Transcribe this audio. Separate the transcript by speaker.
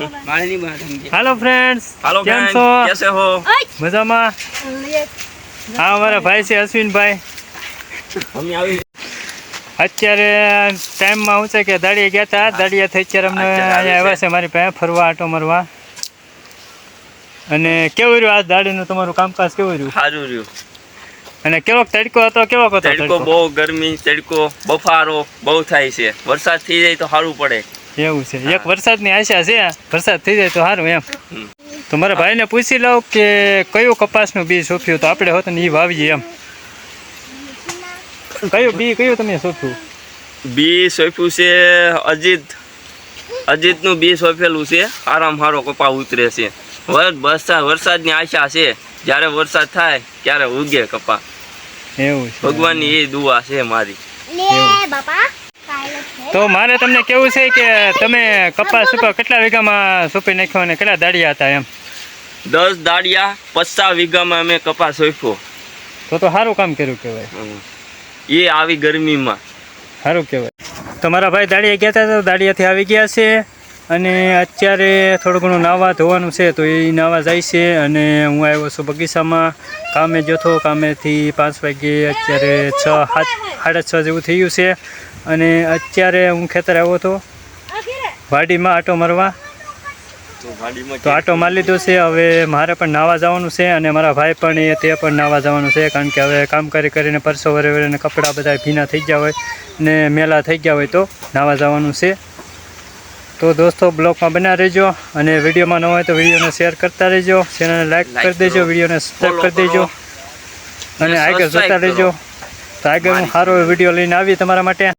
Speaker 1: Hello friends, કેમ છો?
Speaker 2: कैसे हो?
Speaker 1: મજામાં? હા, અમારા ભાઈ છે અશ્વિન ભાઈ. અત્યારે ટાઈમમાં હું છે કે દાડિયા ગયા હતા, દાડિયાથી અત્યારે અમને અહીંયા આવ્યા છે મારી પાસે ફરવા, આટો મારવા. અને કેવું રહ્યું આ દાડીનું તમારું કામકાજ? કેવું રહ્યું?
Speaker 2: સારું રહ્યું.
Speaker 1: અને કેવો તડકો હતો? કેવો હતો
Speaker 2: તડકો? બહુ ગરમી, તડકો, બફારો બહુ થાય છે. વરસાદ થઈ જાય તો સારું પડે.
Speaker 1: એવું છે, એક વરસાદની આશા છે, વરસાદ થઈ જાય તો સારું એમ. તો મારા ભાઈને પૂછી લઉં કે કયું કપાસનું બીજ સોંપ્યું તો આપણે હોત ને એ વાવીએ એમ. કયું તમે સોંપ્યું?
Speaker 2: બી સોંપ્યું છે અજીતનું બી સોંપેલું છે. સારામાં સારો કપા ઉતરે છે. વરસાદની આશા છે. જ્યારે વરસાદ થાય ત્યારે ઉગે કપા.
Speaker 1: એવું છે,
Speaker 2: ભગવાનની એ દુઆ છે મારી.
Speaker 1: તો મારે તમને કેવું છે કે તમે કપાસ સોંપ્યો કેટલા વીઘામાં સોંપી નાખ્યો અને કેટલા દાડિયા હતા એમ?
Speaker 2: 10 દાડિયા 50 વીઘામાં અમે કપાસ સોંપ્યો.
Speaker 1: તો સારું કામ કર્યું કહેવાય.
Speaker 2: એ આવી ગરમીમાં
Speaker 1: સારું કહેવાય. તો મારા ભાઈ દાડિયા ગયા હતા તો દાડિયાથી આવી ગયા છે અને અત્યારે થોડું ઘણું નાવા ધોવાનું છે તો એ નાવા જાય છે. અને હું આવ્યો છું બગીચામાં, કામે જતો. કામેથી 5 વાગે અત્યારે 6:30 જેવું થઈ ગયું છે. અને અત્યારે હું ખેતર આવ્યો હતો વાડીમાં આટો મારવા. તો આટો મારી લીધો છે. હવે મારે પણ નાવા જવાનું છે અને મારા ભાઈ પણ તે પણ નાવા જવાનું છે. કારણ કે હવે કામ કરીને પરસો વરે કપડાં બધા ભીના થઈ ગયા હોય ને મેલા થઈ ગયા હોય તો નાવા જવાનું છે. તો દોસ્તો બ્લોગમાં બના રહેજો અને વિડીયોમાં ન હોય તો વિડીયોને શેર કરતા રહેજો, ચેનલને લાઈક કરી દેજો, વિડીયોને સબસ્ક્રાઈબ કરી દેજો અને આગળ જોતા રહેજો. તો આગળ હું સારો વિડીયો લઈને આવી તમારા માટે.